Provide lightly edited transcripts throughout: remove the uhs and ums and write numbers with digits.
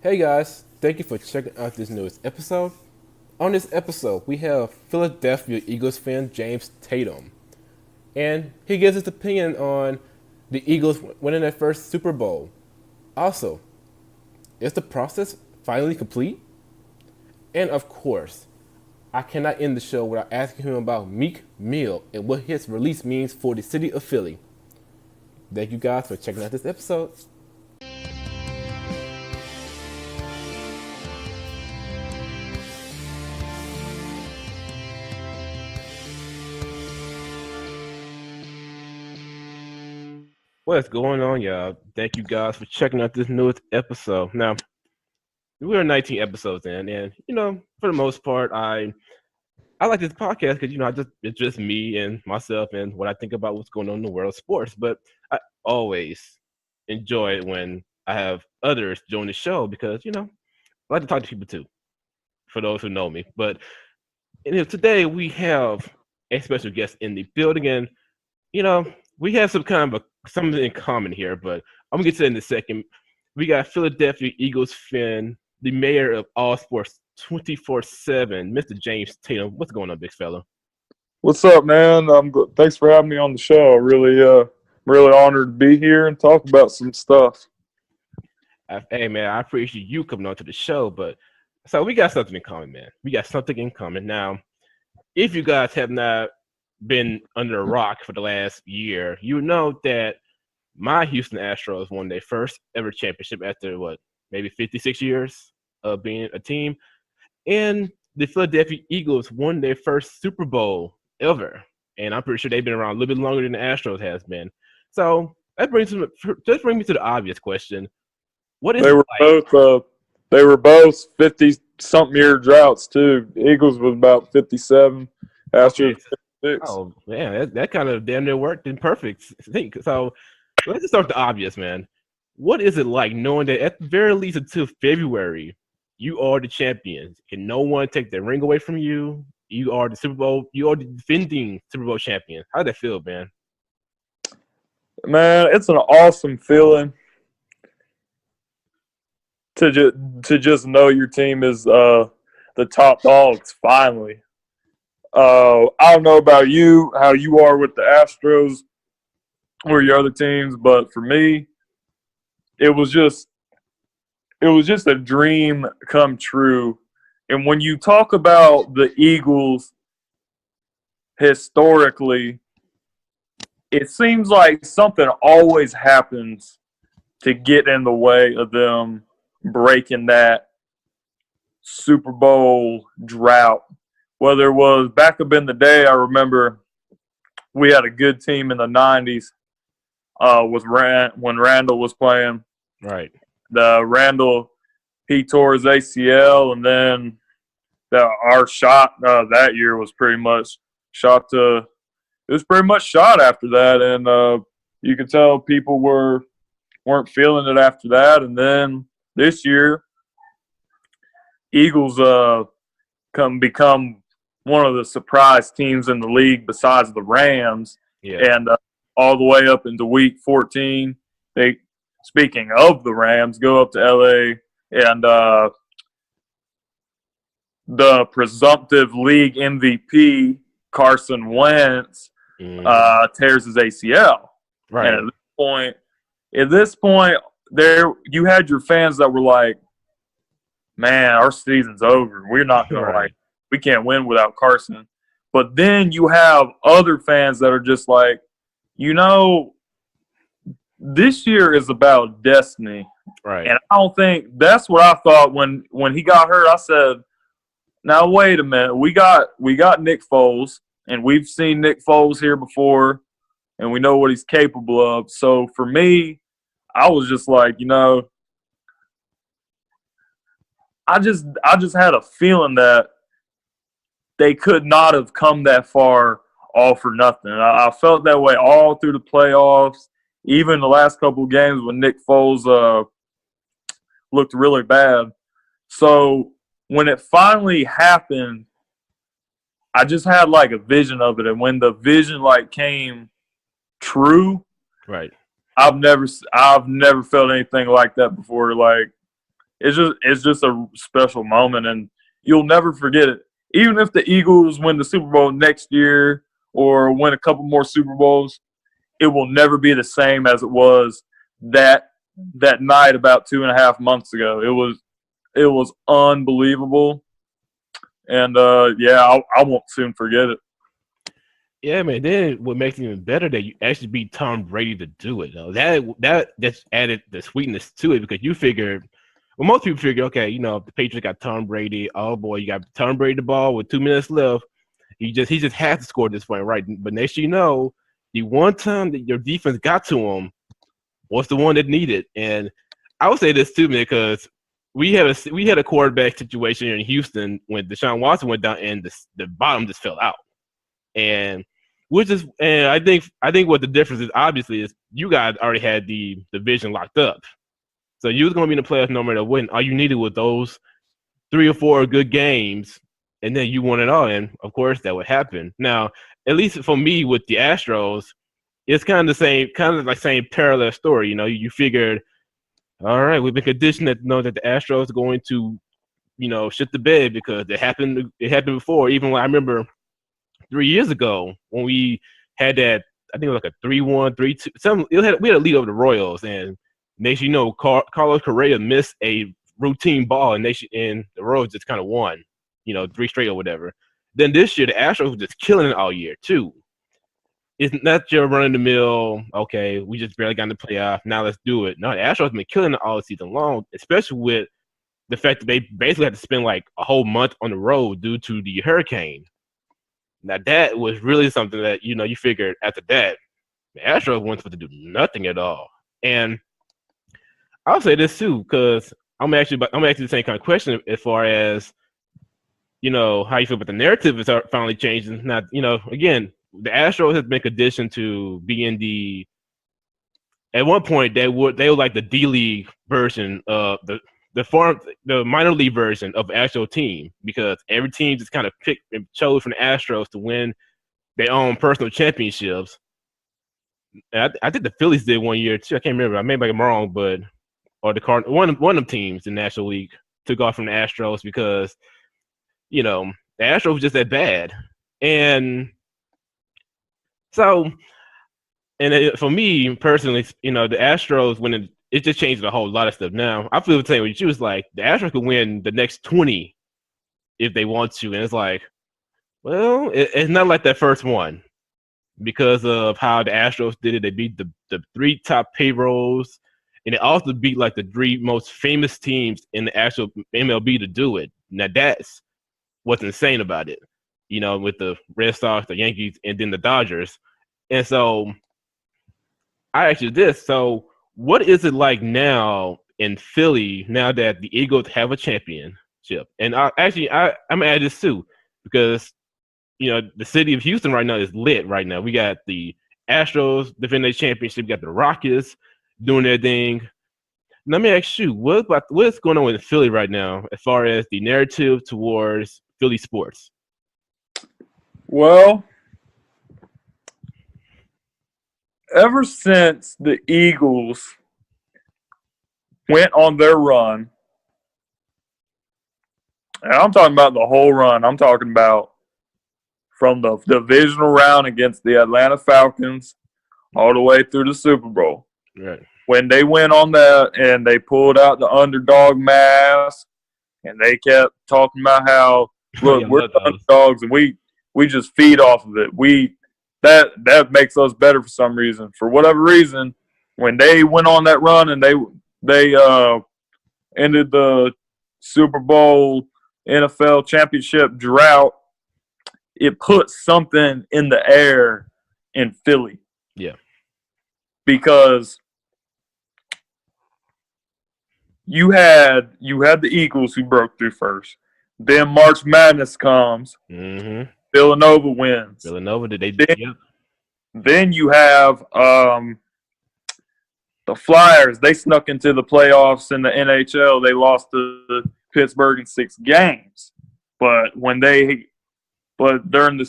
Hey guys, thank you for checking out this newest episode. On this episode, we have Philadelphia Eagles fan James Tatum, and he gives his opinion on the Eagles winning their first Super Bowl. Also, is the process finally complete? And of course, I cannot end the show without asking him about Meek Mill and what his release means for the city of Philly. Thank you guys for checking out this episode. What's going on, y'all? Thank you guys for checking out this newest episode. Now, we're 19 episodes in, and for the most part, I like this podcast because it's just me and myself and what I think about what's going on in the world of sports. But I always enjoy it when I have others join the show because I like to talk to people too. For those who know me, but today we have a special guest in the building, and we have some kind of something in common here. But I'm gonna get to it in a second. We got Philadelphia Eagles fan, the mayor of all sports 24/7, Mr. James Tatum. What's going on, big fella? What's up, man? Thanks for having me on the show. Really honored to be here and talk about some stuff. Hey, man, I appreciate you coming on to the show. But so we got something in common, man. We got something in common. Now, if you guys have not been under a rock for the last year, you know that my Houston Astros won their first ever championship after maybe 56 years of being a team. And the Philadelphia Eagles won their first Super Bowl ever. And I'm pretty sure they've been around a little bit longer than the Astros has been. So that brings me to the obvious question. What is They it were like? both 50-something year droughts too. Eagles was about 57, Okay. Astros 56. Oh, man, that kind of damn near worked in perfect sync. So let's just start with the obvious, man. What is it like knowing that at the very least until February, you are the champions? Can no one take the ring away from you? You are the Super Bowl. You are the defending Super Bowl champion. How did that feel, man? Man, it's an awesome feeling to just know your team is the top dogs finally. I don't know about you, how you are with the Astros or your other teams, but for me, it was just a dream come true. And when you talk about the Eagles historically, it seems like something always happens to get in the way of them breaking that Super Bowl drought. Whether it was back up in the day, I remember we had a good team in the 90s when Randall was playing. Right. The Randall, he tore his ACL, and then our shot that year was pretty much shot to. It was pretty much shot after that, and you could tell people weren't feeling it after that. And then this year, Eagles become one of the surprise teams in the league besides the Rams, Yeah. and all the way up into Week 14, they. Speaking of the Rams, go up to LA, and the presumptive league MVP Carson Wentz tears his ACL. Right. And at this point, there you had your fans that were like, "Man, our season's over. We're not gonna we can't win without Carson." But then you have other fans that are just like, this year is about destiny. Right. And I don't think that's what I thought when he got hurt. I said, now wait a minute. We got Nick Foles, and we've seen Nick Foles here before, and we know what he's capable of. So for me, I was just like, I just had a feeling that they could not have come that far all for nothing. I felt that way all through the playoffs. Even the last couple of games when Nick Foles looked really bad. So when it finally happened, I just had like a vision of it. And when the vision came true, Right. I've never felt anything like that before. Like it's just a special moment, and you'll never forget it. Even if the Eagles win the Super Bowl next year or win a couple more Super Bowls, it will never be the same as it was that night about 2.5 months ago. It was unbelievable, and I won't soon forget it. Yeah, man. Then what makes it even better that you actually beat Tom Brady to do it. Though. That just added the sweetness to it because you figured, well, most people figure, okay, the Patriots got Tom Brady. Oh boy, you got Tom Brady the ball with 2 minutes left. He just had to score this point, right? But next you know, the one time that your defense got to him was the one that needed. And I would say this too, man, because we had a quarterback situation here in Houston when Deshaun Watson went down and the bottom just fell out. And I think what the difference is obviously is you guys already had the division locked up. So you was gonna be in the playoffs no matter what. All you needed was those 3 or 4 good games, and then you won it all. And of course that would happen. Now, at least for me with the Astros, it's kind of the same, kind of like same parallel story. You figured, all right, we've been conditioned to know that the Astros are going to, shit the bed because it happened. It happened before. Even when I remember 3 years ago when we had that, I think it was like a 3-1, 3-2. We had a lead over the Royals, and next Carlos Correa missed a routine ball, and and the Royals just kind of won, 3 straight or whatever. Then this year, the Astros were just killing it all year too. It's not your run of the mill. Okay, we just barely got in the playoff. Now let's do it. No, the Astros have been killing it all season long, especially with the fact that they basically had to spend like a whole month on the road due to the hurricane. Now that was really something that you figured after that the Astros weren't supposed to do nothing at all. And I'll say this too, because I'm actually the same kind of question as far as how you feel about the narrative is finally changing. Now again, the Astros has been conditioned to be in the. At one point, they were like the D League version of the minor league version of the actual team because every team just kind of picked and chose from the Astros to win their own personal championships. And I think the Phillies did one year too. I can't remember. I may be wrong, but or the one of them teams in the National League took off from the Astros because the Astros was just that bad. And so, for me personally, the Astros when it just changed a whole lot of stuff. Now I feel the same way. She was like the Astros could win the next 20 if they want to, and it's like, well, it's not like that first one because of how the Astros did it. They beat the 3 top payrolls, and they also beat like the 3 most famous teams in the actual MLB to do it. Now that's what's insane about it, with the Red Sox, the Yankees, and then the Dodgers. And so I asked you this. So what is it like now in Philly now that the Eagles have a championship? And I'm gonna add this too because the city of Houston right now is lit. Right now, we got the Astros defending their championship. We got the Rockets doing their thing. Let me ask you, what's going on in Philly right now as far as the narrative towards Philly sports? Well, ever since the Eagles went on their run, and I'm talking about the whole run, I'm talking about from the divisional round against the Atlanta Falcons all the way through the Super Bowl. Right. When they went on that and they pulled out the underdog mask and they kept talking about how, look, we're the underdogs and we just feed off of it. That makes us better for some reason. For whatever reason, when they went on that run and they ended the Super Bowl NFL championship drought, it put something in the air in Philly. Yeah. Because you had the Eagles who broke through first. Then March Madness comes. Mm-hmm. Villanova wins. Then you have the Flyers. They snuck into the playoffs in the NHL. They lost to Pittsburgh in 6 games. But during the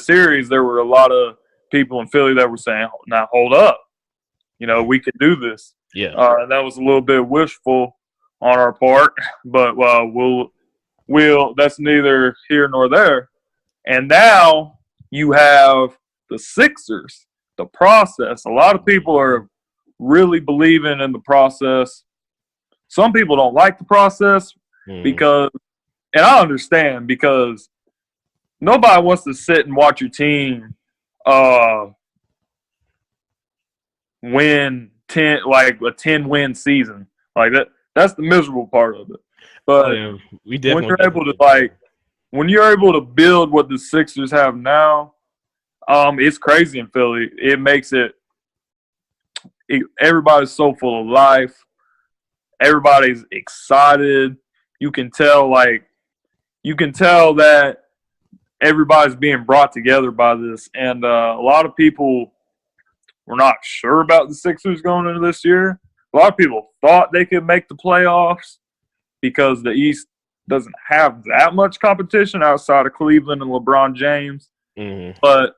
series, there were a lot of people in Philly that were saying, "Now hold up, we could do this." Yeah, and that was a little bit wishful on our part, but we'll that's neither here nor there. And now you have the Sixers, the process. A lot of people are really believing in the process. Some people don't like the process because, and I understand, because nobody wants to sit and watch your team win 10, like a 10-win season. Like that's the miserable part of it. But when you're able to build what the Sixers have now, it's crazy in Philly. It makes everybody's so full of life. Everybody's excited. You can tell that everybody's being brought together by this. And a lot of people were not sure about the Sixers going into this year. A lot of people thought they could make the playoffs because the East doesn't have that much competition outside of Cleveland and LeBron James. But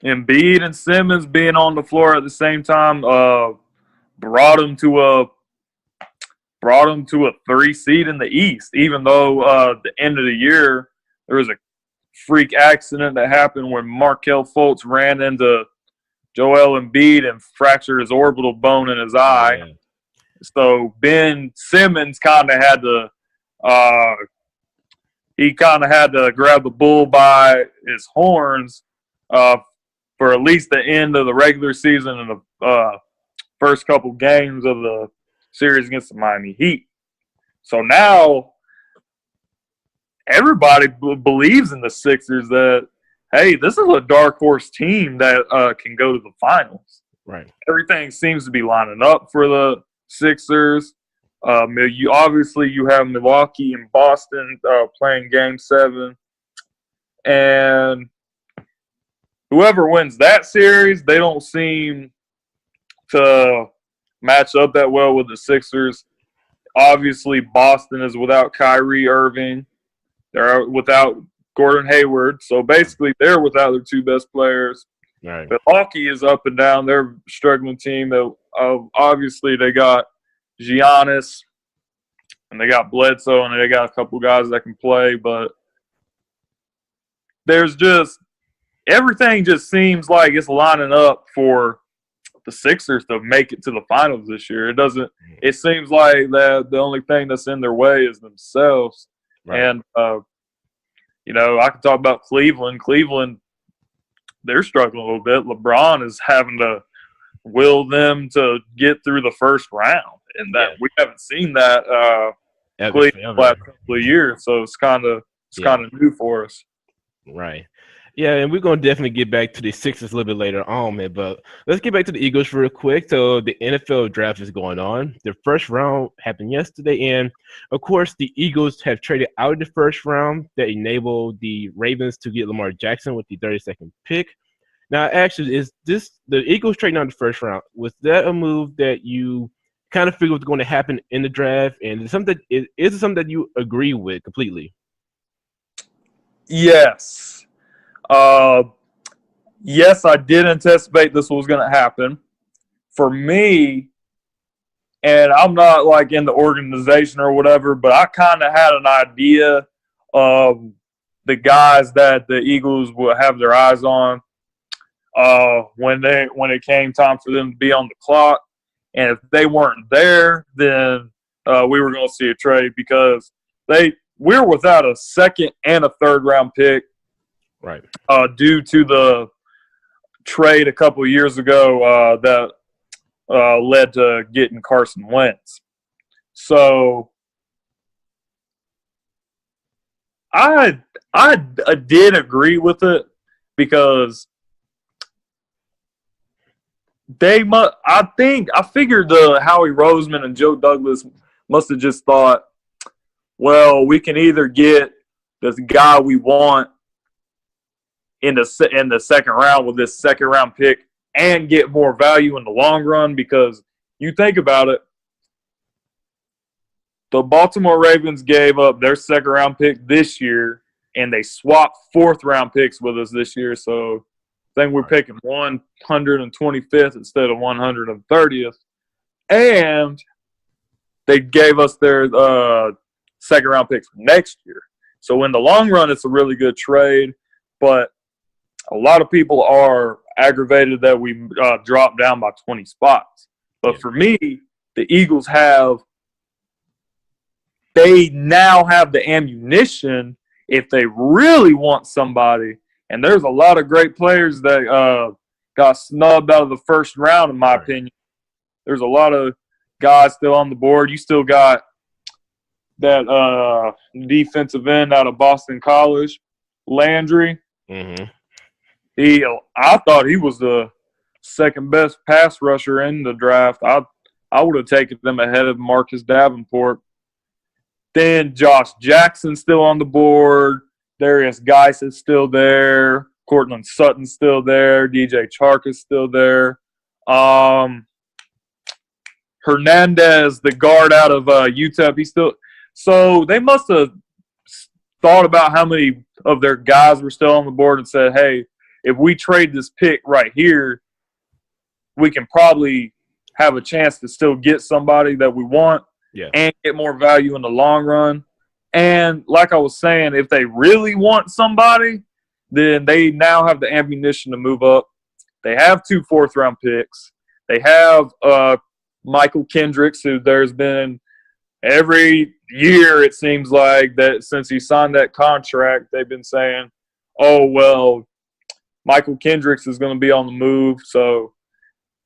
Embiid and Simmons being on the floor at the same time brought them to a 3 seed in the East, even though at the end of the year there was a freak accident that happened when Markelle Fultz ran into Joel Embiid and fractured his orbital bone in his eye. Yeah. So Ben Simmons kind of had to grab the bull by his horns for at least the end of the regular season and the first couple games of the series against the Miami Heat. So now everybody believes in the Sixers that, hey, this is a dark horse team that can go to the finals. Right. Everything seems to be lining up for the Sixers. You have Milwaukee and Boston playing Game 7. And whoever wins that series, they don't seem to match up that well with the Sixers. Obviously, Boston is without Kyrie Irving. They're without Gordon Hayward. So basically, they're without their 2 best players. Right. Milwaukee is up and down. They're a struggling team. Obviously, they got Giannis, and they got Bledsoe, and they got a couple guys that can play. But there's just – everything just seems like it's lining up for the Sixers to make it to the finals this year. It doesn't – it seems like that the only thing that's in their way is themselves. Right. And, I can talk about Cleveland. Cleveland, they're struggling a little bit. LeBron is having to will them to get through the first round. And that we haven't seen that Cleveland last couple of years. So it's kind of new for us. Right. Yeah, and we're going to definitely get back to the Sixers a little bit later on, man. But let's get back to the Eagles real quick. So the NFL draft is going on. The first round happened yesterday. And, of course, the Eagles have traded out of the first round that enabled the Ravens to get Lamar Jackson with the 32nd pick. Now, actually, is this the Eagles trading out of the first round? Was that a move that you kind of figured was going to happen in the draft? And is it something that you agree with completely? Yes. Yes, I did anticipate this was going to happen. For me, and I'm not like in the organization or whatever, but I kind of had an idea of the guys that the Eagles would have their eyes on when it came time for them to be on the clock. And if they weren't there, then we were going to see a trade because we're without a second and a third round pick. Right. Due to the trade a couple of years ago that led to getting Carson Wentz. So I did agree with it because I figured the Howie Roseman and Joe Douglas must have just thought, well, we can either get this guy we want in the second round with this second round pick and get more value in the long run, because you think about it, the Baltimore Ravens gave up their second round pick this year and they swapped fourth round picks with us this year. So I think we're picking 125th instead of 130th. and they gave us their second-round picks for next year. So in the long run, it's a really good trade, but a lot of people are aggravated that we dropped down by 20 spots. But for me, the Eagles they now have the ammunition if they really want somebody. And there's a lot of great players that got snubbed out of the first round, in my opinion. There's a lot of guys still on the board. You still got that defensive end out of Boston College, Landry. Mm-hmm. I thought he was the second best pass rusher in the draft. I would have taken them ahead of Marcus Davenport. Then Josh Jackson's still on the board. Darius Geis is still there. Cortland Sutton's still there. DJ Chark is still there. Hernandez, the guard out of UTEP, he's still. So they must have thought about how many of their guys were still on the board and said, hey, if we trade this pick right here, we can probably have a chance to still get somebody that we want and get more value in the long run. And like I was saying, if they really want somebody, then they now have the ammunition to move up. They have 2 fourth-round picks. They have Michael Kendricks, who there's been every year, it seems like, that since he signed that contract, they've been saying, oh, well, Michael Kendricks is going to be on the move. So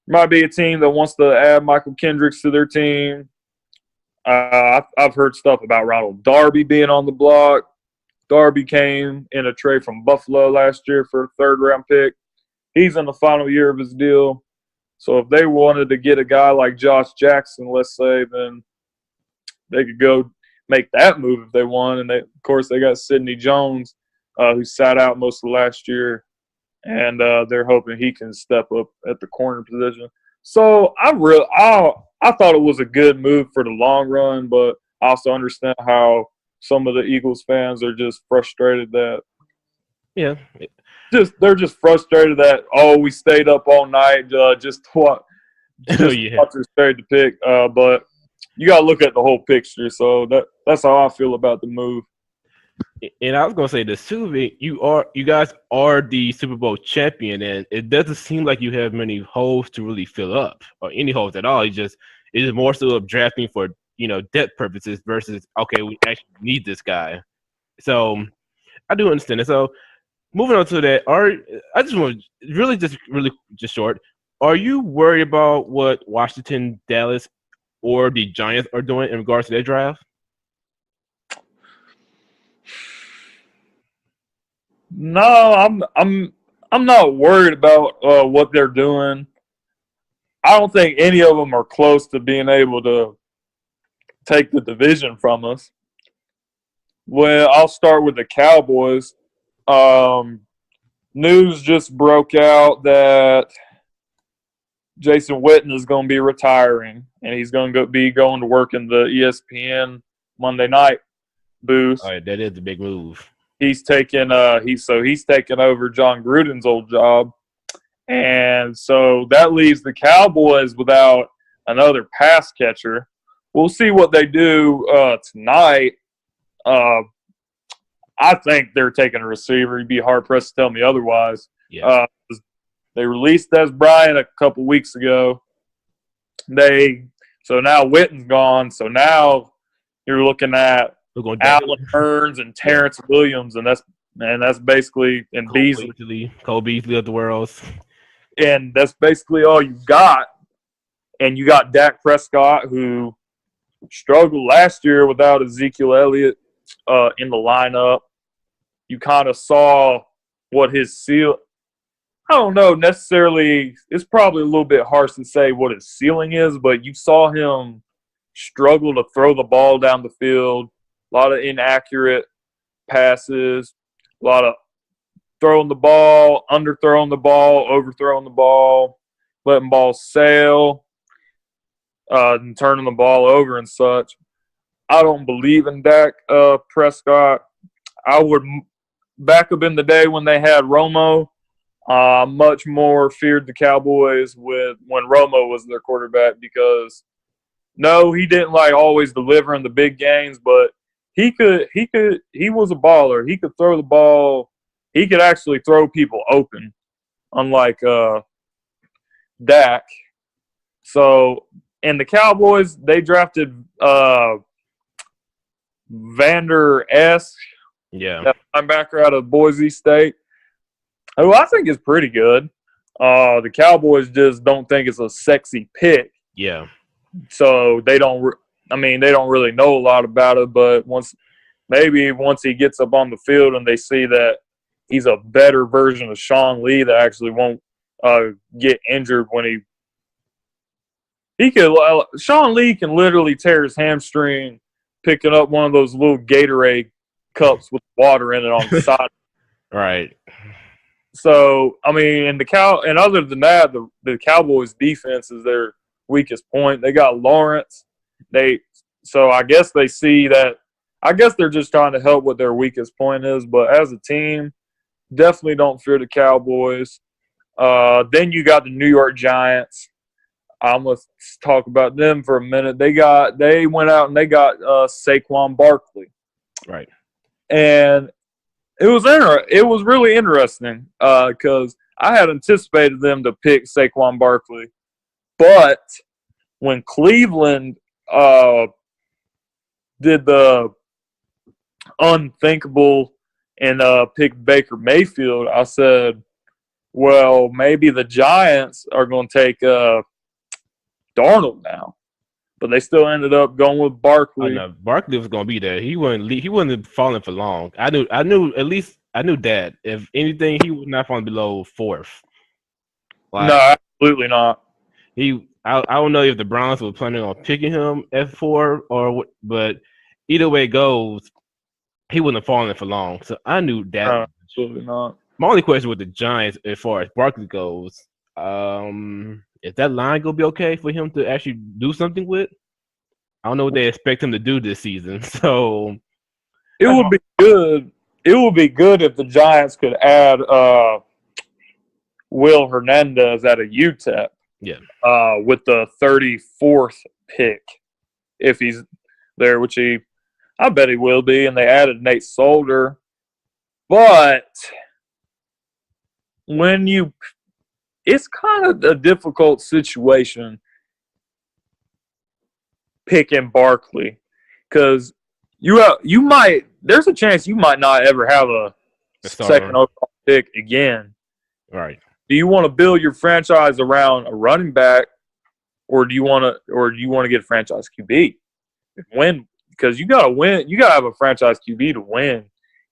might be a team that wants to add Michael Kendricks to their team. I've heard stuff about Ronald Darby being on the block. Darby came in a trade from Buffalo last year for a third-round pick. He's in the final year of his deal. So if they wanted to get a guy like Josh Jackson, let's say, then they could go make that move if they want. And, of course, they got Sidney Jones, who sat out most of last year. And they're hoping he can step up at the corner position. So I thought it was a good move for the long run, but I also understand how some of the Eagles fans are just frustrated that they're just frustrated that we stayed up all night just watch their straight to pick. But you got to look at the whole picture. So that's how I feel about the move. And I was gonna say this too. You guys are the Super Bowl champion, and it doesn't seem like you have many holes to really fill up, or any holes at all. It is more so of drafting for depth purposes versus we actually need this guy. So I do understand it. So moving on to that, I just want really just short. Are you worried about what Washington, Dallas, or the Giants are doing in regards to their draft? No, I'm not worried about what they're doing. I don't think any of them are close to being able to take the division from us. Well, I'll start with the Cowboys. News just broke out that Jason Witten is going to be retiring, and he's going to be going to work in the ESPN Monday night booth. All right, that is a big move. He's taken over John Gruden's old job, and so that leaves the Cowboys without another pass catcher. We'll see what they do tonight. I think they're taking a receiver. You'd be hard pressed to tell me otherwise. Yeah. They released Des Bryant a couple weeks ago. So now Witten's gone. So now you're looking at Alan Hearns and Terrence Williams, and that's basically Cole Beasley of the world, and that's basically all you got. And you got Dak Prescott, who struggled last year without Ezekiel Elliott in the lineup. You kind of saw what his ceiling. I don't know necessarily. It's probably a little bit harsh to say what his ceiling is, but you saw him struggle to throw the ball down the field. A lot of inaccurate passes, a lot of throwing the ball, underthrowing the ball, overthrowing the ball, letting balls sail, and turning the ball over and such. I don't believe in Dak Prescott. I would back up in the day when they had Romo. Much more feared the Cowboys with when Romo was their quarterback because no, he didn't like always deliver in the big games, but he was a baller. He could throw the ball. He could actually throw people open, unlike Dak. So, and the Cowboys, they drafted Vander Esch, that linebacker out of Boise State, who I think is pretty good. The Cowboys just don't think it's a sexy pick. Yeah. So they don't really know a lot about it, but once he gets up on the field and they see that he's a better version of Sean Lee that actually won't get injured when Sean Lee can literally tear his hamstring picking up one of those little Gatorade cups with water in it on the side. Right. So, I mean, and other than that, the Cowboys defense is their weakest point. They got Lawrence. So I guess they see that. I guess they're just trying to help what their weakest point is. But as a team, definitely don't fear the Cowboys. Then you got the New York Giants. I'm gonna talk about them for a minute. They went out and they got Saquon Barkley. Right. And it was really interesting because I had anticipated them to pick Saquon Barkley, but when Cleveland did the unthinkable and picked Baker Mayfield, I said, well, maybe the Giants are going to take Darnold now. But they still ended up going with Barkley. Barkley was going to be there. He wasn't falling for long. I knew that. If anything, he was not falling below fourth. No, absolutely not. I don't know if the Browns were planning on picking him at 4 but either way it goes, he wasn't falling for long. So I knew that. No, absolutely not. My only question with the Giants, as far as Barkley goes, is that line gonna be okay for him to actually do something with? I don't know what they expect him to do this season. So it would be good. It would be good if the Giants could add Will Hernandez out of UTEP. Yeah. With the 34th pick, if he's there, which I bet he will be, and they added Nate Solder. But it's kind of a difficult situation picking Barkley because there's a chance you might not ever have a second overall pick again. Right. Do you want to build your franchise around a running back, or do you want to get a franchise QB? Win, because you got to win. You got to have a franchise QB to win.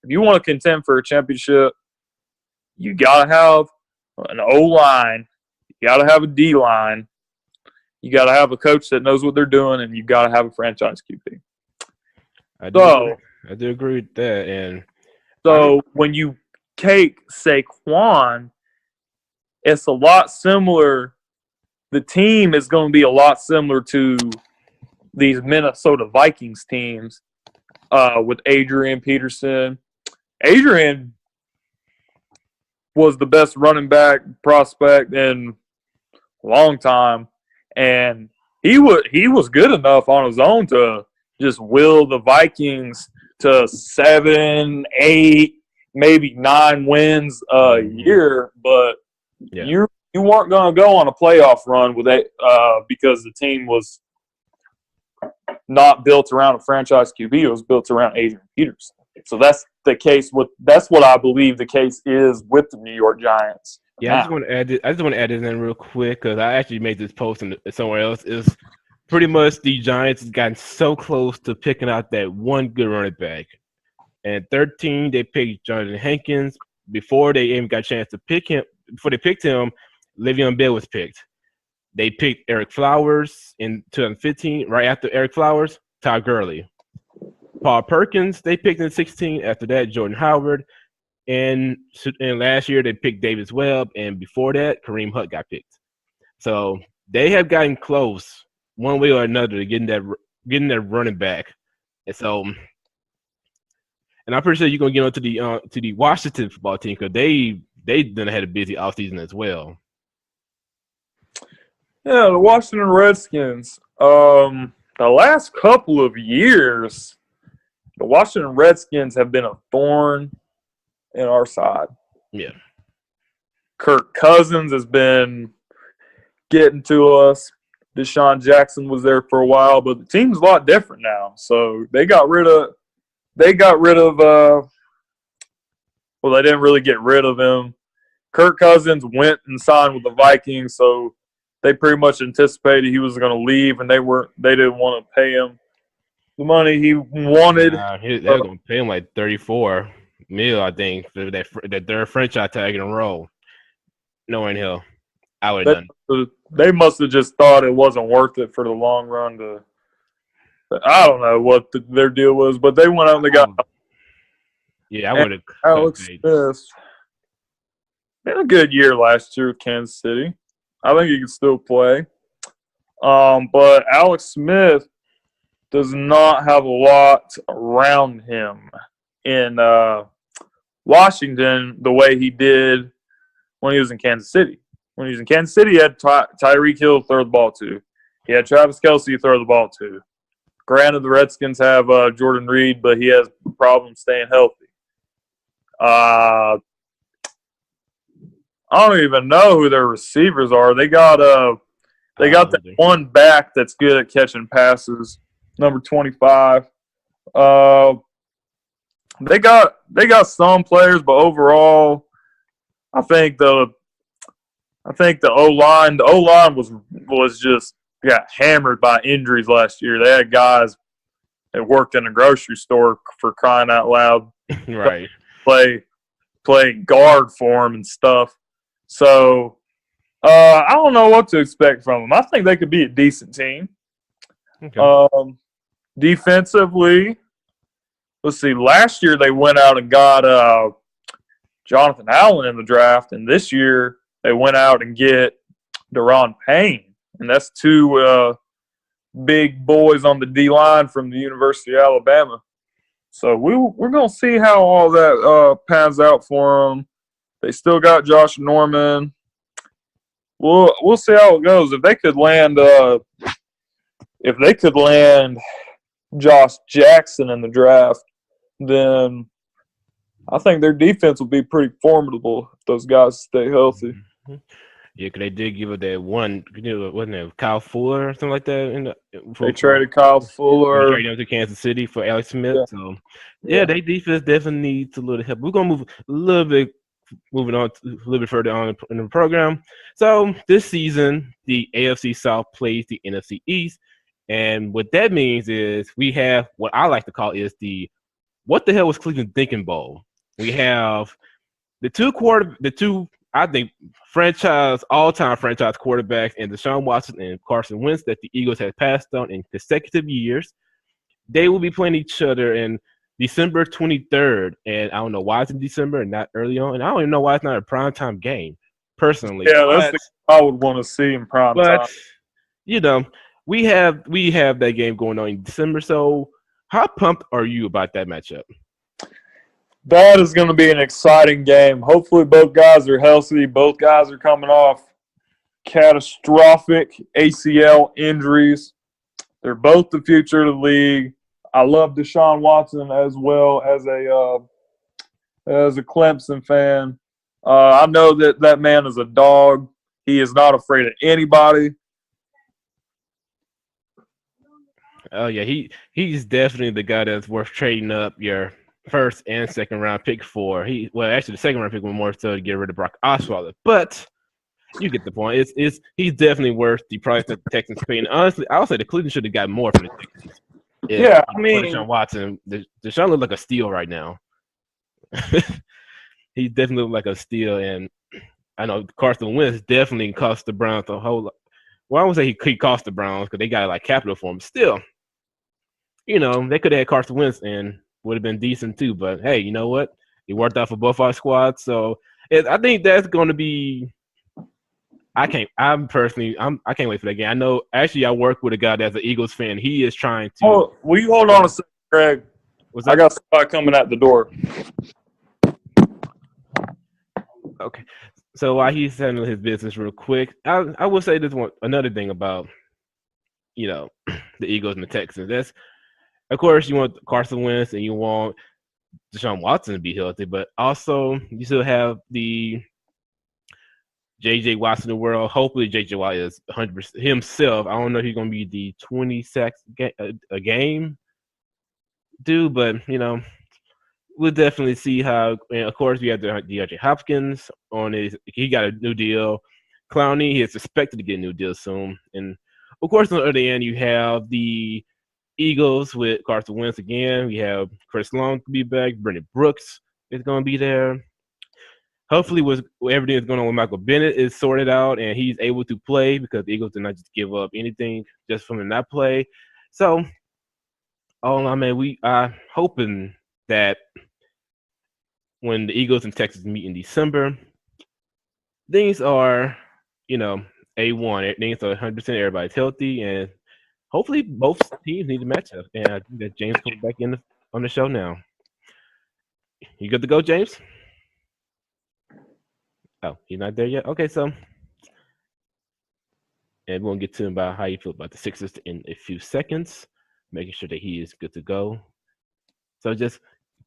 If you want to contend for a championship, you got to have an O line. You got to have a D line. You got to have a coach that knows what they're doing, and you got to have a franchise QB. I do agree with that. And so when you take Saquon, it's a lot similar. The team is going to be a lot similar to these Minnesota Vikings teams with Adrian Peterson. Adrian was the best running back prospect in a long time, and he was good enough on his own to just will the Vikings to 7, 8, maybe 9 wins a year, but you weren't going to go on a playoff run with it because the team was not built around a franchise QB. It was built around Adrian Peterson. So that's the case that's what I believe the case is with the New York Giants. Yeah, I just want to add it in real quick because I actually made this post somewhere else. Is pretty much the Giants have gotten so close to picking out that one good running back. And 13, they picked Jonathan Hankins. Before they even got a chance to pick him, before they picked him, Le'Veon Bell was picked. They picked Eric Flowers in 2015. Right after Eric Flowers, Todd Gurley. Paul Perkins, they picked in 16. After that, Jordan Howard. And last year, they picked Davis Webb. And before that, Kareem Hunt got picked. So they have gotten close one way or another to getting that running back. And so, and I'm pretty sure you're gonna get onto the Washington football team because they they then had a busy offseason as well. Yeah, the Washington Redskins. The last couple of years, the Washington Redskins have been a thorn in our side. Yeah. Kirk Cousins has been getting to us. Deshaun Jackson was there for a while, but the team's a lot different now. So they got rid of they didn't really get rid of him. Kirk Cousins went and signed with the Vikings, so they pretty much anticipated he was going to leave, and they didn't want to pay him the money he wanted. They're going to pay him like $34 million, I think, for that third franchise tag in a row. Knowing him, I would have done. They must have just thought it wasn't worth it for the long run. I don't know what their deal was, but they went out and they got. Yeah, I would have. Alex Smith had a good year last year with Kansas City. I think he can still play. But Alex Smith does not have a lot around him in Washington the way he did when he was in Kansas City. When he was in Kansas City, he had Tyreek Hill to throw the ball to. He had Travis Kelce to throw the ball to. Granted, the Redskins have Jordan Reed, but he has problems staying healthy. I don't even know who their receivers are. They got that one back that's good at catching passes, number 25. They got some players, but overall, I think the O-line was just got hammered by injuries last year. They had guys that worked in a grocery store for crying out loud, right? Play guard for them and stuff. So I don't know what to expect from them. I think they could be a decent team. Okay. Defensively, let's see. Last year they went out and got Jonathan Allen in the draft, and this year they went out and get Daron Payne, and that's two big boys on the D-line from the University of Alabama. So we're going to see how all that pans out for them. They still got Josh Norman. We'll see how it goes. If they could land Josh Jackson in the draft, then I think their defense will be pretty formidable if those guys stay healthy. Mm-hmm. Yeah, because they did give it that one, wasn't it Kyle Fuller or something like that? They traded Kyle Fuller. They traded him to Kansas City for Alex Smith. Yeah. So, yeah, their defense definitely needs a little help. We're going to moving on a little bit further on in the program. So, this season, the AFC South plays the NFC East. And what that means is we have what I like to call is the what the hell was Cleveland thinking bowl. We have the two I think all-time franchise quarterbacks and Deshaun Watson and Carson Wentz that the Eagles have passed on in consecutive years. They will be playing each other in December 23rd, and I don't know why it's in December and not early on, and I don't even know why it's not a primetime game, personally. Yeah, that's the I would want to see in prime time. But, we have that game going on in December, so how pumped are you about that matchup? That is going to be an exciting game. Hopefully both guys are healthy. Both guys are coming off catastrophic ACL injuries. They're both the future of the league. I love Deshaun Watson as well as a Clemson fan. I know that man is a dog. He is not afraid of anybody. Oh, yeah, he's definitely the guy that's worth trading up your first and second round pick for. Actually the second round pick was more so to get rid of Brock Osweiler, but you get the point. He's definitely worth the price that the Texans pay. And honestly, I would say the Cleveland should have got more from the Texans. Yeah, I mean, Deshaun Watson, Deshaun looks like a steal right now. He definitely looks like a steal, and I know Carson Wentz definitely cost the Browns a whole lot. Well, I won't say he cost the Browns because they got like capital for him. Still, they could have had Carson Wentz and would have been decent too. But hey, you know what? It worked out for both our squads. So I think that's going to be. I can't wait for that game. I know. Actually, I work with a guy that's an Eagles fan. He is trying to. Oh, will you hold on a second, Greg? I got somebody coming at the door. Okay. So while he's handling his business real quick, I will say this one another thing about you know the Eagles and the Texans. That's of course you want Carson Wentz and you want Deshaun Watson to be healthy, but also you still have the JJ Watt in the world. Hopefully JJ Watt is 100% himself. I don't know if he's going to be the 20 sacks a game dude, but we'll definitely see how. And of course, we have the DeAndre Hopkins on his. He got a new deal. Clowney, he is expected to get a new deal soon. And of course, on the other end, you have the Eagles with Carson Wentz again. We have Chris Long to be back. Brandon Brooks is going to be there. Hopefully, with everything that's going on with Michael Bennett is sorted out and he's able to play because the Eagles did not just give up anything just from him not play. So, I mean, we are hoping that when the Eagles and Texas meet in December, things are, A1. Things are 100%. Everybody's healthy, and hopefully both teams need to match up. And I think that James comes back on the show now. You good to go, James? Oh, he's not there yet? Okay, so. And we'll get to him about how you feel about the Sixers in a few seconds, making sure that he is good to go. So just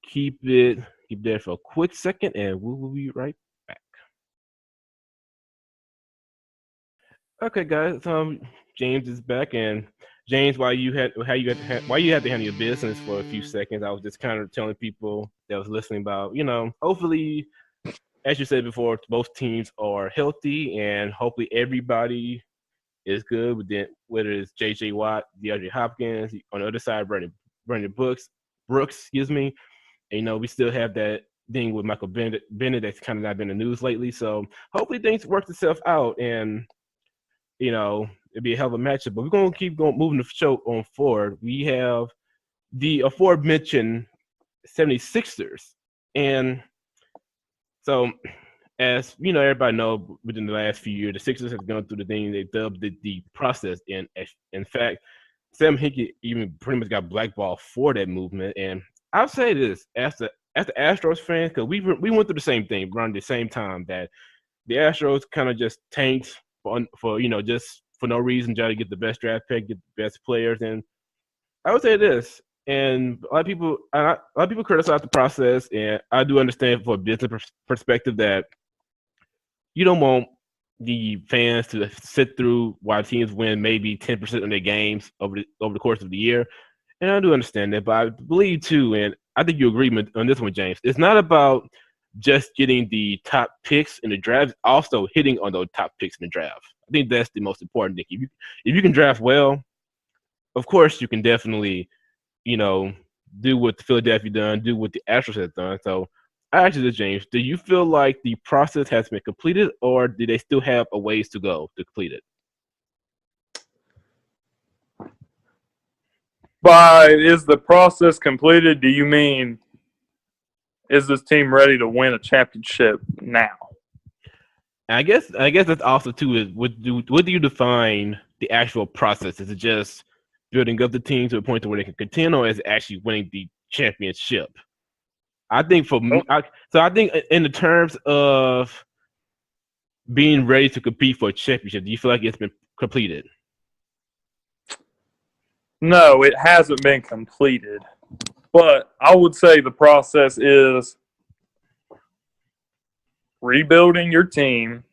keep there for a quick second, and we will be right back. Okay, guys. James is back, and James, while you had to handle your business for a few seconds, I was just kind of telling people that was listening about, hopefully, as you said before, both teams are healthy, and hopefully everybody is good. Whether it's J.J. Watt, DeAndre Hopkins, on the other side, Brandon Brooks, excuse me. And, we still have that thing with Michael Bennett that's kind of not been in the news lately. So hopefully things work itself out, and it'd be a hell of a matchup. But we're gonna keep moving the show on forward. We have the aforementioned 76ers, and so as everybody know, within the last few years, the Sixers have gone through the thing they dubbed the process. And in fact, Sam Hinkie even pretty much got blackballed for that movement. And I'll say this, as the Astros fan, because we went through the same thing around the same time, that the Astros kind of just tanked for just for no reason, try to get the best draft pick, get the best players. And I would say this, and a lot of people criticize the process, and I do understand from a business perspective that you don't want the fans to sit through while teams win maybe 10% of their games over the course of the year. And I do understand that, but I believe too, and I think you agree on this one, James. It's not about just getting the top picks in the draft, also hitting on those top picks in the draft. I think that's the most important thing. If you can draft well, of course you can definitely, do what the Philadelphia done, do what the Astros has done. So I asked you this, James. Do you feel like the process has been completed, or do they still have a ways to go to complete it? By is the process completed, do you mean is this team ready to win a championship now? And I guess that's also too is what do you define the actual process? Is it just building up the team to a point to where they can contend, or is it actually winning the championship? I think for me, I think in the terms of being ready to compete for a championship, do you feel like it's been completed? No, it hasn't been completed. But I would say the process is rebuilding your team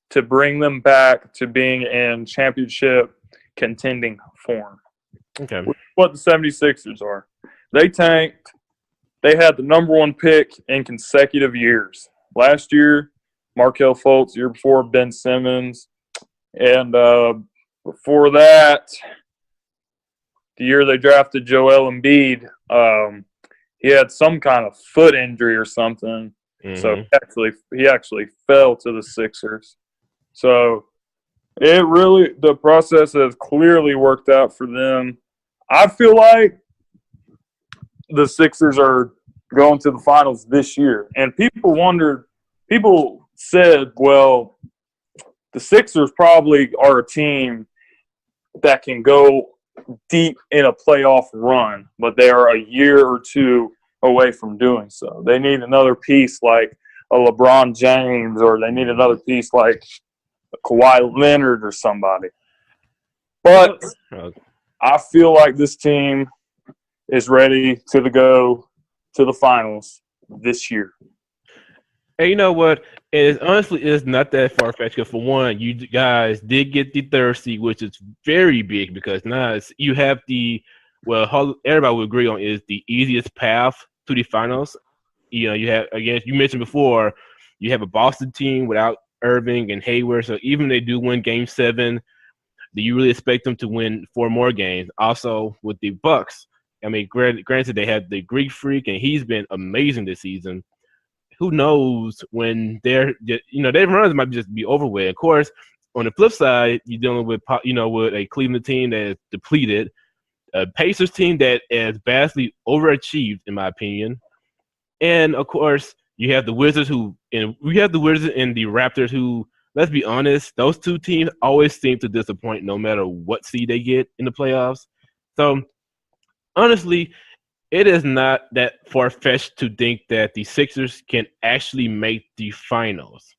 to bring them back to being in championship contending form. Okay. Which is what the 76ers are. They tanked. They had the number one pick in consecutive years. Last year, Markelle Fultz. Year before, Ben Simmons. And before that, the year they drafted Joel Embiid, he had some kind of foot injury or something. Mm-hmm. So he actually fell to the Sixers. So the process has clearly worked out for them. I feel like the Sixers are going to the finals this year. And people said, well, the Sixers probably are a team that can go deep in a playoff run, but they are a year or two away from doing so. They need another piece like a LeBron James, or they need another piece like a Kawhi Leonard or somebody. But I feel like this team is ready to go to the finals this year. And you know what? It honestly is not that far fetched. Because for one, you guys did get the third seed, which is very big because now you have everybody would agree on is the easiest path to the finals. You know, you have again, you mentioned before, you have a Boston team without Irving and Hayward. So even if they do win Game 7, do you really expect them to win 4 more games? Also with the Bucks, I mean, granted they had the Greek Freak and he's been amazing this season. Who knows when their runs might just be over with. Of course, on the flip side, you're dealing with with a Cleveland team that is depleted, a Pacers team that has vastly overachieved, in my opinion, and of course you have the Wizards and the Raptors who, let's be honest, those two teams always seem to disappoint no matter what seed they get in the playoffs. So honestly, it is not that far-fetched to think that the Sixers can actually make the finals.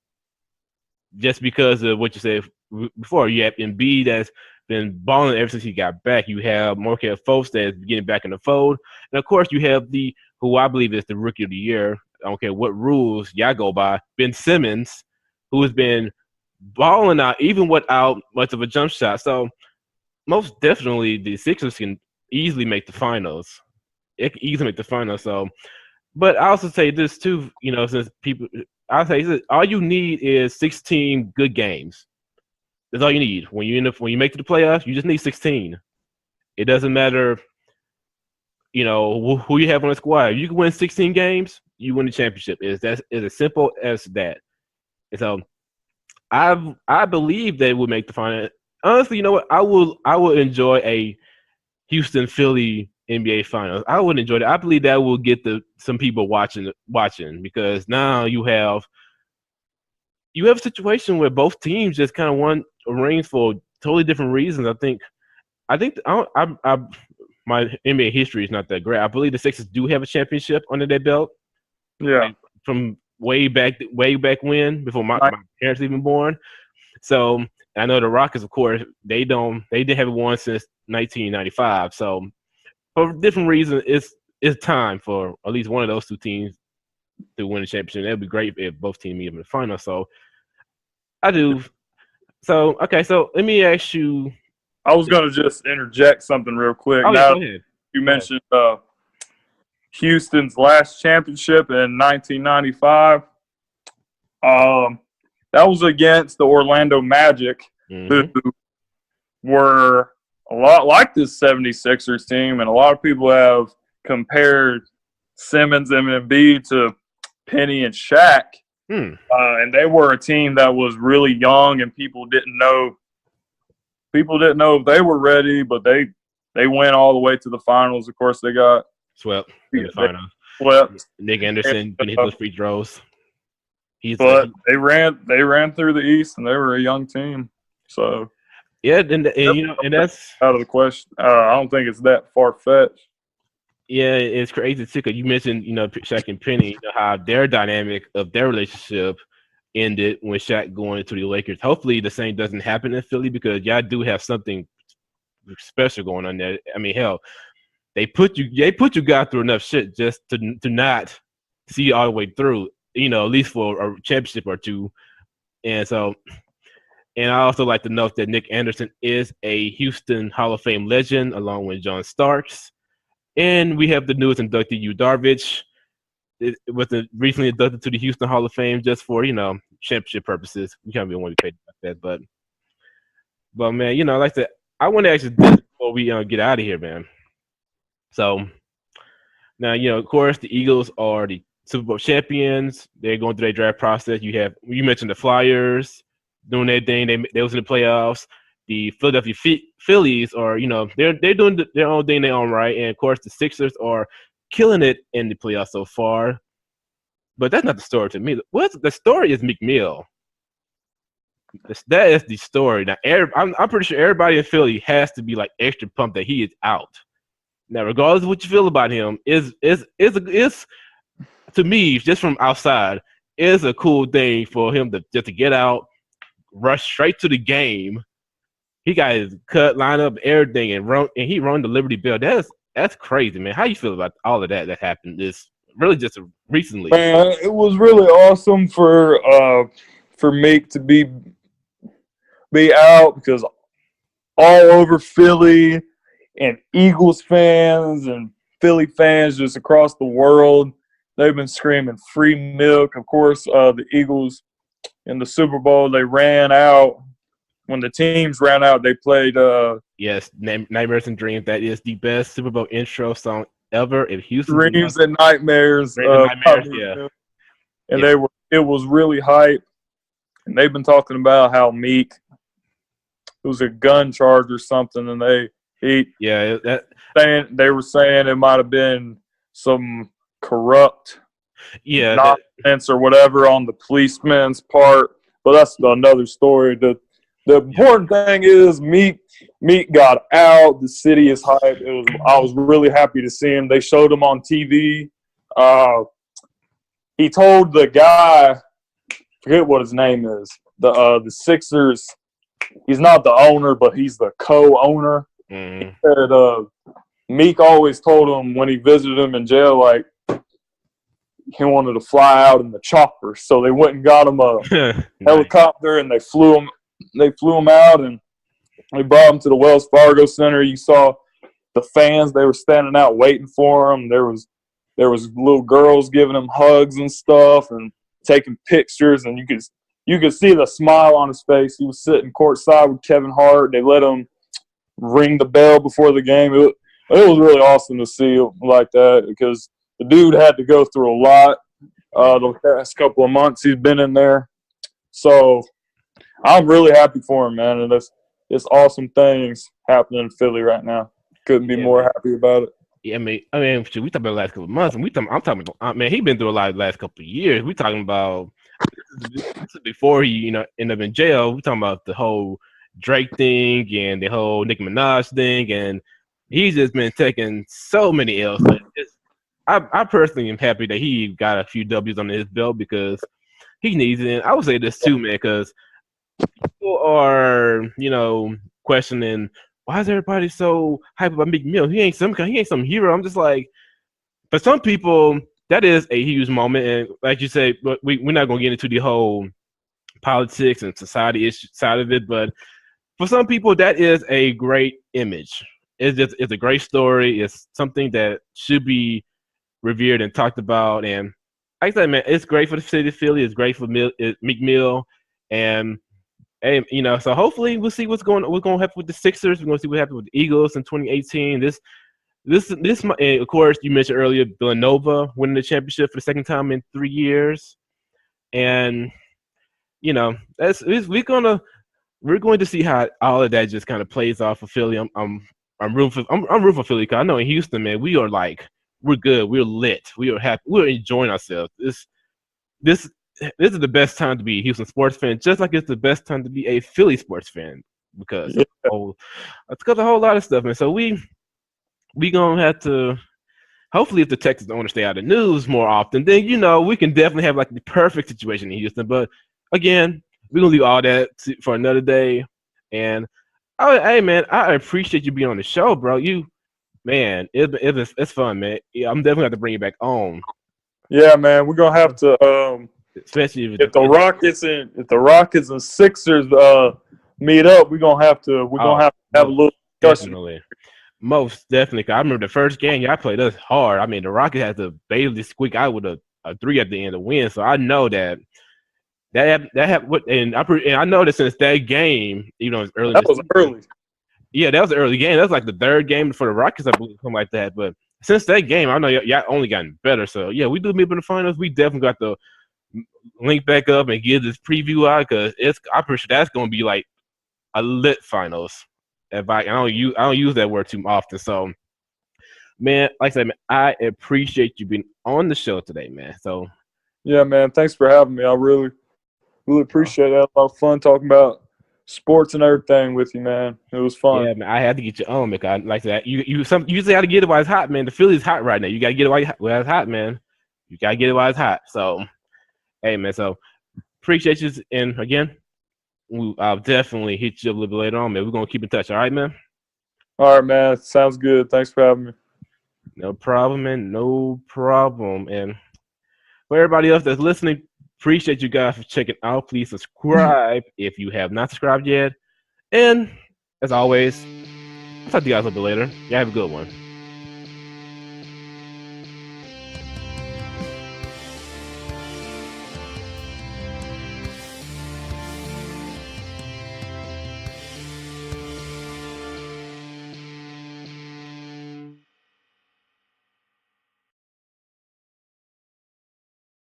Just because of what you said before, you have Embiid that's been balling ever since he got back. You have Markelle Fultz that's getting back in the fold. And, of course, you have who I believe is the Rookie of the Year. I don't care what rules y'all go by, Ben Simmons, who has been balling out even without much of a jump shot. So, most definitely, the Sixers can easily make the finals. It can easily make the finals. So, but I also say this too, since I'll say this, all you need is 16 good games. That's all you need. When you make it to the playoffs, you just need 16. It doesn't matter, who you have on the squad. If you can win 16 games, you win the championship. It's as simple as that. And so, I believe they will make the final. Honestly, you know what? I will enjoy a Houston Philly NBA Finals. I would enjoy that. I believe that will get some people watching because now you have a situation where both teams just kind of won rings for totally different reasons. My NBA history is not that great. I believe the Sixers do have a championship under their belt. Yeah, from way back when, before my parents even born. So I know the Rockets, of course, they didn't have one since 1995. So for different reasons, it's time for at least one of those two teams to win the championship. That'd be great if both teams meet in the final. So I do. So okay, so let me ask you. I was going to just interject something real quick. Oh, yeah, go ahead. You mentioned Houston's last championship in 1995. That was against the Orlando Magic, who were a lot like this 76ers team, and a lot of people have compared Simmons and Embiid to Penny and Shaq. And they were a team that was really young, and people didn't know if they were ready, but they went all the way to the finals. Of course, they got swept in the finals. Swept. Nick Anderson couldn't hit those free throws. They ran through the East, and they were a young team. So yeah, and that's out of the question. I don't think it's that far fetched. Yeah, it's crazy too. Cause you mentioned, Shaq and Penny, how their dynamic of their relationship ended when Shaq going into the Lakers. Hopefully, the same doesn't happen in Philly because y'all do have something special going on there. I mean, hell, they put you guys through enough shit just to not see you all the way through. At least for a championship or two. And so, and I also like to note that Nick Anderson is a Houston Hall of Fame legend, along with John Starks. And we have the newest inductee, Yu Darvish. It was recently inducted to the Houston Hall of Fame just for, championship purposes. We can't really want to be paid about that, but man, like that. I want to ask you this before we get out of here, man. So now, of course, the Eagles are the Super Bowl champions. They're going through their draft process. You mentioned the Flyers doing their thing. They was in the playoffs. The Philadelphia Phillies are, they're doing their own thing, their own right. And of course, the Sixers are killing it in the playoffs so far. But that's not the story to me. The story is Meek Mill. That is the story. Now, I'm pretty sure everybody in Philly has to be like extra pumped that he is out. Now, regardless of what you feel about him, is to me, just from outside, is a cool thing for him to just to get out, rush straight to the game. He got his cut, line up, everything, and he run the Liberty Bell. That's crazy, man. How you feel about all of that happened? This really just recently. Man, it was really awesome for Meek to be out because all over Philly and Eagles fans and Philly fans just across the world, they've been screaming free milk. Of course, the Eagles in the Super Bowl, they ran out. When the teams ran out, they played yes, Nightmares and Dreams. That is the best Super Bowl intro song ever. If Houston Dreams and Nightmares. Yeah. And it was really hype. And they've been talking about how Meek, it was a gun charge or something, and they were saying it might have been some corrupt nonsense or whatever on the policeman's part. But that's another story. The important thing is Meek got out. The city is hyped. I was really happy to see him. They showed him on TV. He told the guy, forget what his name is, the Sixers. He's not the owner, but he's the co-owner. Mm-hmm. He said Meek always told him when he visited him in jail, like he wanted to fly out in the chopper. So they went and got him a helicopter, and they flew him out, and they brought him to the Wells Fargo Center. You saw the fans; they were standing out waiting for him. There was little girls giving him hugs and stuff, and taking pictures, and you could see the smile on his face. He was sitting courtside with Kevin Hart. They let him ring the bell before the game. It was really awesome to see like that because the dude had to go through a lot the past couple of months he's been in there. So I'm really happy for him, man. And it's awesome things happening in Philly right now. Couldn't be more happy about it. Yeah, we talking about the last couple of months, and I'm talking about, man, he's been through a lot the last couple of years. We talking about this is before he, ended up in jail. We talking about the whole Drake thing and the whole Nicki Minaj thing, and he's just been taking so many L's. I personally am happy that he got a few W's under his belt because he needs it. And I would say this too, man, because people are, questioning why is everybody so hype about Meek Mill? He ain't some hero. I'm just like, for some people, that is a huge moment, and like you say, we're not gonna get into the whole politics and society issue side of it, but for some people, that is a great image. It's a great story. It's something that should be revered and talked about. And like I said, man, it's great for the city of Philly. It's great for Meek Mill, and hey, so hopefully we'll see what's going to happen with the Sixers. We're going to see what happens with the Eagles in 2018. This, and of course, you mentioned earlier Villanova winning the championship for the second time in 3 years, and we're going to see how all of that just kind of plays off for Philly. I'm rooting for Philly because I know in Houston, man, we are like we're good, we're lit, we are happy, we're enjoying ourselves. This is the best time to be a Houston sports fan, just like it's the best time to be a Philly sports fan because it's got a whole lot of stuff, man. So we gonna have to hopefully if the Texans owners stay out of the news more often, then we can definitely have like the perfect situation in Houston. But again, we're gonna leave all that for another day. And hey, man, I appreciate you being on the show, bro. It's fun, man. Yeah, I'm definitely have to bring you back on. Yeah, man, we're gonna have to. Especially if the Rockets and Sixers meet up, we're gonna have to have a little discussion. Definitely. Most definitely. I remember the first game y'all played us hard. I mean, the Rockets had to barely squeak out with a 3 at the end to win. So I know that and I know that since that game, even though it was early. That was early. Yeah, that was an early game. That was like the third game for the Rockets, I believe, something like that. But since that game, I know y'all only gotten better. So yeah, we do meet in the finals. We definitely got to link back up and give this preview out because I'm pretty sure that's going to be like a lit finals. If I don't use that word too often. So, man, like I said, man, I appreciate you being on the show today, man. So, yeah, man, thanks for having me. I really appreciate it. A lot of fun talking about sports and everything with you, man. It was fun. Yeah, man, I had to get you on, man. Like that. You usually got to get it while it's hot, man. The Philly's hot right now. You got to get it while it's hot, man. You got to get it while it's hot. So, hey, man. So appreciate you, and again, I'll definitely hit you up a little bit later on, man. We're gonna keep in touch. All right, man. All right, man. Sounds good. Thanks for having me. No problem, man. No problem. And for everybody else that's listening, appreciate you guys for checking out. Please subscribe if you have not subscribed yet. And as always, I'll talk to you guys a little bit later. Yeah, have a good one.